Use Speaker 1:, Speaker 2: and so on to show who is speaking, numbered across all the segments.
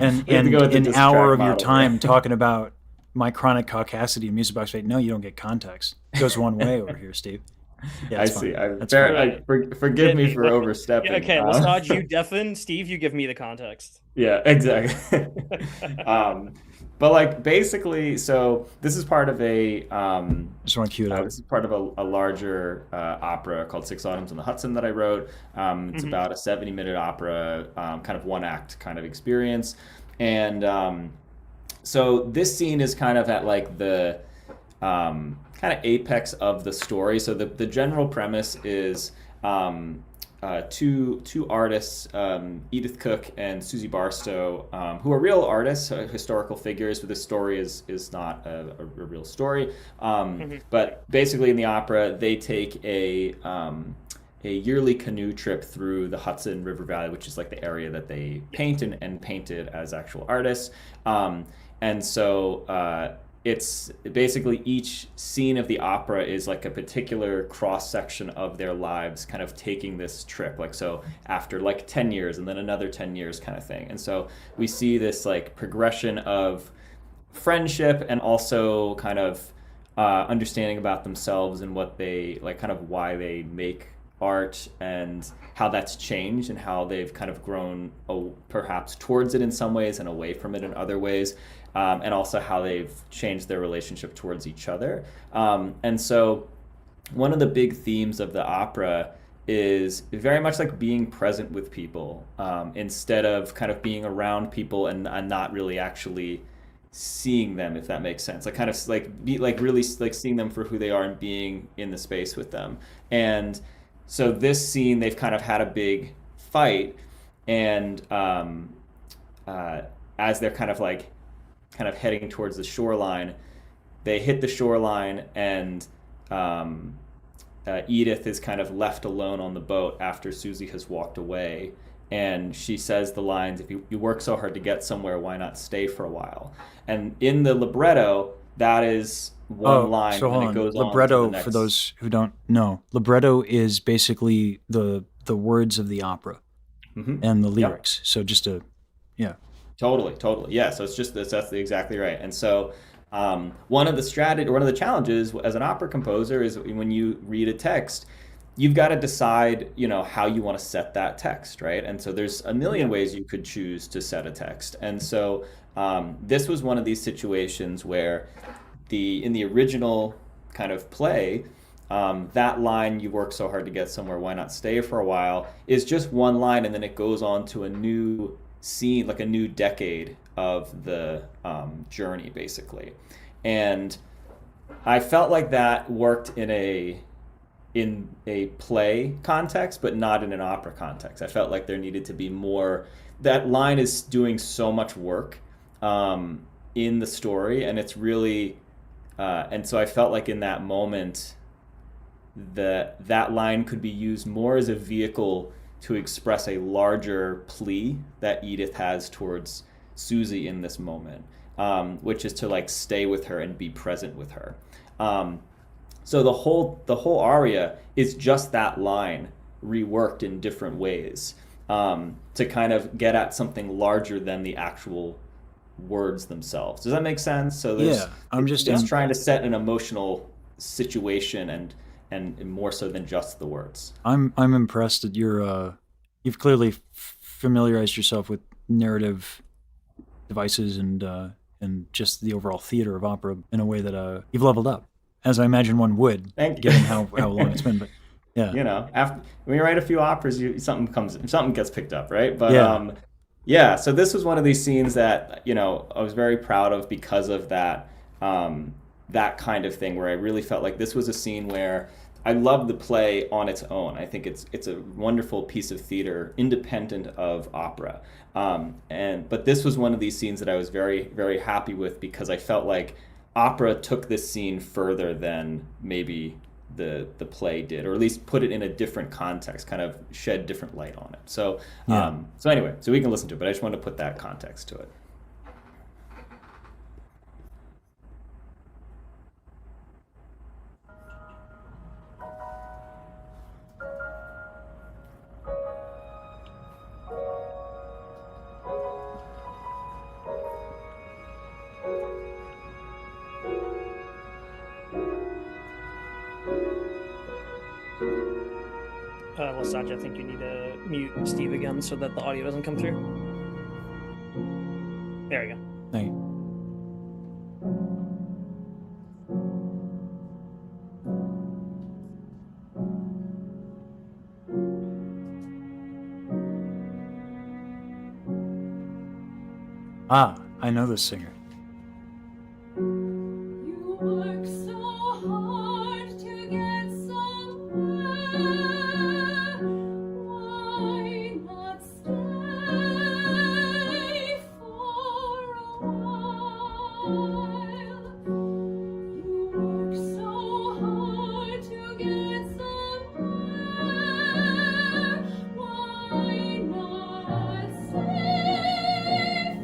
Speaker 1: And
Speaker 2: We have to go with the
Speaker 1: an hour
Speaker 2: distract
Speaker 1: of your
Speaker 2: model there.
Speaker 1: time talking about my chronic caucasity and music box rate. No, you don't get context. It goes one way over here, Steve. Yeah,
Speaker 2: I
Speaker 1: it's fine.
Speaker 2: see.
Speaker 1: That's fine.
Speaker 2: Forgive
Speaker 3: Hit
Speaker 2: me
Speaker 3: me.
Speaker 2: for
Speaker 3: Yeah,
Speaker 2: overstepping.
Speaker 3: okay, Lesage, you deafen. Steve, you give me the context.
Speaker 2: Yeah, exactly. um, but like basically, so this is part of
Speaker 1: Just want to cue it up.
Speaker 2: this is part of a larger opera called Six Autumns on the Hudson that I wrote. It's
Speaker 3: Hmm.
Speaker 2: about a 70-minute opera, kind of one act kind of experience. And so this scene is kind of at like the kind of apex of the story. So the general premise is two artists, Edith Cook and Susie Barstow, who are real artists, historical figures. But this story is not a real story.
Speaker 3: Hmm.
Speaker 2: But basically, in the opera, they take a yearly canoe trip through the Hudson River Valley, which is like the area that they paint and painted as actual artists. And so it's basically each scene of the opera is like a particular cross section of their lives, kind of taking this trip. Like, so after like 10 years and then another 10 years kind of thing. And so we see this like progression of friendship and also kind of understanding about themselves and what they like, kind of why they make art and how that's changed and how they've kind of grown perhaps towards it in some ways and away from it in other ways. And also how they've changed their relationship towards each other. And so, one of the big themes of the opera is very much like being present with people instead of kind of being around people and not really actually seeing them, if that makes sense. Like kind of like be like really like seeing them for who they are and being in the space with them. And so this scene, they've kind of had a big fight, and uh, as they're kind of heading towards the shoreline, they hit the shoreline, and um, Edith is kind of left alone on the boat after Susie has walked away. And she says the lines, if you work so hard to get somewhere, why not stay for a while? And in the libretto, that is one
Speaker 1: Oh,
Speaker 2: line,
Speaker 1: so
Speaker 2: and then
Speaker 1: hold
Speaker 2: it
Speaker 1: on.
Speaker 2: goes on to the
Speaker 1: Libretto, for
Speaker 2: next.
Speaker 1: those who don't know, libretto is basically the words of the opera
Speaker 2: Hmm.
Speaker 1: and the
Speaker 2: Yep.
Speaker 1: lyrics. So just a yeah.
Speaker 2: Totally, totally. Yeah, so it's just that's exactly right. And so one of the strategy, or one of the challenges as an opera composer is when you read a text, you've got to decide, how you want to set that text, right? And so there's a million
Speaker 3: Yeah.
Speaker 2: ways you could choose to set a text. And so this was one of these situations where in the original kind of play, that line, "You work so hard to get somewhere, why not stay for a while," is just one line, and then it goes on to a new scene, like a new decade of the journey, basically. And I felt like that worked in a play context, but not in an opera context. I felt like there needed to be more. That line is doing so much work in the story, and it's really, and so I felt like in that moment, that line could be used more as a vehicle to express a larger plea that Edith has towards Susie in this moment, which is to like stay with her and be present with her. Um, so the whole aria is just that line reworked in different ways to kind of get at something larger than the actual words themselves. Does that make sense? So there's
Speaker 1: Yeah. I'm just
Speaker 2: it's
Speaker 3: Yep.
Speaker 2: trying to set an emotional situation and more so than just the words.
Speaker 1: I'm impressed that you've clearly familiarized yourself with narrative devices and just the overall theater of opera in a way that you've leveled up, as I imagine one would,
Speaker 2: Thank
Speaker 1: given how
Speaker 2: you.
Speaker 1: long it's been. But yeah,
Speaker 2: After when you write a few operas, something gets picked up, right? But
Speaker 1: yeah,
Speaker 2: yeah. So this was one of these scenes that I was very proud of because of that kind of thing, where I really felt like this was a scene where I love the play on its own. I think it's a wonderful piece of theater, independent of opera. But this was one of these scenes that I was very very happy with because I felt like opera took this scene further than maybe the play did, or at least put it in a different context, kind of shed different light on it.
Speaker 1: yeah.
Speaker 2: So anyway, so we can listen to it, but I just wanted to put that context to it.
Speaker 3: Lisach, I think you need to mute Steve again so that the audio doesn't come through. There we go.
Speaker 1: Thank you. Ah, I know this singer.
Speaker 4: You work so hard to get somewhere. Why not stay for a while? You work so hard to get somewhere. Why not stay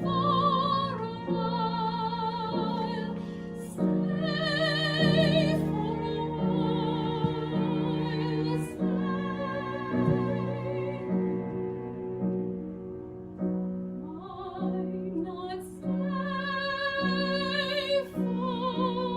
Speaker 4: for a while? Stay for a while. Why not stay for a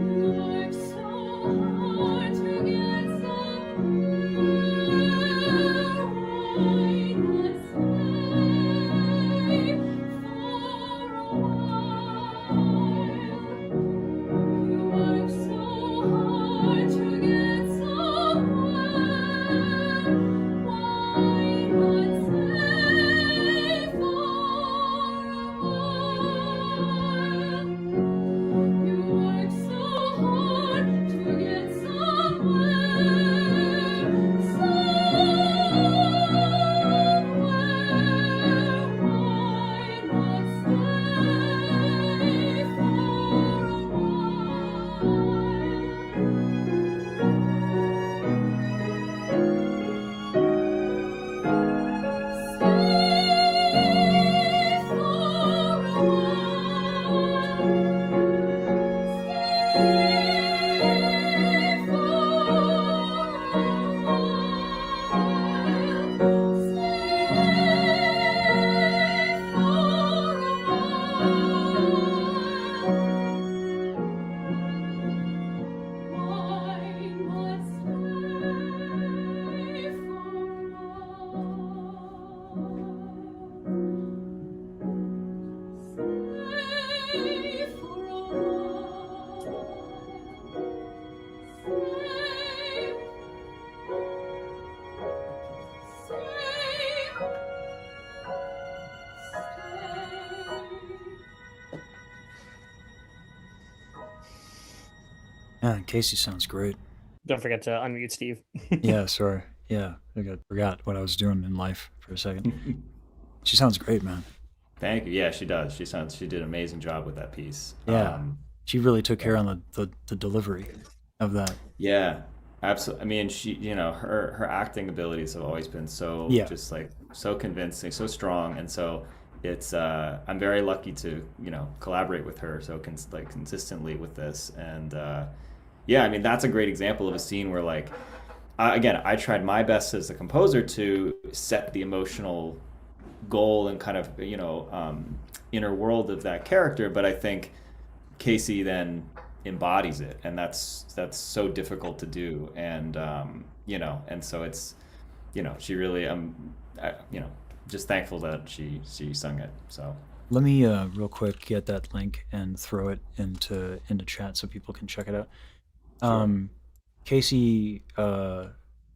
Speaker 4: You work so hard to get somewhere. Why not stay for a while? You work so hard to get somewhere. Why not stay for a while? You work so hard to get somewhere, Why not stay for
Speaker 1: Yeah, Casey sounds great.
Speaker 3: Don't forget to unmute Steve.
Speaker 1: Yeah, sorry. Yeah, forgot what I was doing in life for a second. She sounds great, man.
Speaker 2: Thank you. Yeah, she does. She did an amazing job with that piece.
Speaker 1: Yeah. She really took care on the delivery of that.
Speaker 2: Yeah, absolutely. I mean, her acting abilities have always been so
Speaker 1: Yeah.
Speaker 2: just like so convincing, so strong, and so it's I'm very lucky to collaborate with her so consistently with this, and yeah, I mean that's a great example of a scene where like again I tried my best as a composer to set the emotional goal and kind of inner world of that character, but I think Casey then embodies it, and that's so difficult to do, and and so it's she really just thankful that she sung it. So
Speaker 1: Let me real quick get that link and throw it into chat so people can check it out. Casey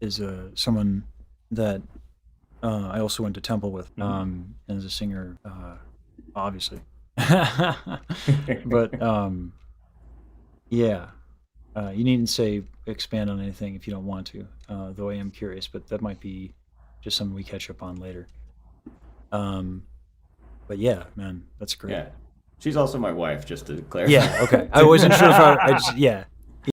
Speaker 1: is someone that I also went to temple with, and is a singer, obviously. But yeah, you needn't say expand on anything if you don't want to, though I am curious, but that might be just something we catch up on later. But yeah, man, that's great.
Speaker 2: yeah, she's also my wife, just to clarify.
Speaker 1: Yeah, okay. I wasn't sure if I just, yeah.